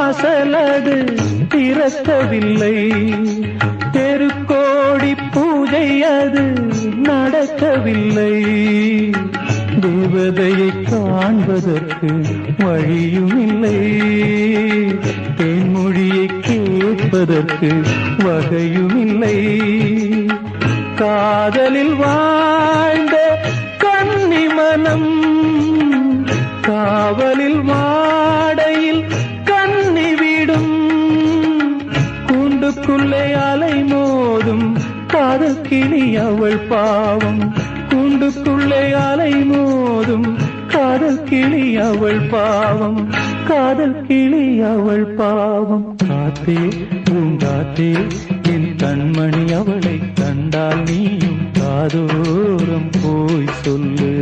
வாசலது திறக்கவில்லை, தெருக்கோடி பூஜை அது நடக்கவில்லை. தேவதையை காண்பதற்கு வழியும் இல்லை, தேன்மொழியை கேட்பதற்கு வகையும் இல்லை. காதலில் வாழ்ந்த கன்னி மனம் காவலில் வாடையில் கண்ணி விடும். கூண்டுக்குள்ளே அலை மோதும் காதல் கிளி அவள் பாவம், கூண்டுக்குள்ளே அலை மோதும் காதல் கிளி அவள் பாவம், காதல் கிளி அவள் பாவம். காத்தே பூங்காத்தே என் கண்மணி அவளை கண்டால் நீயும் காதோரம் போய் சொல்லு.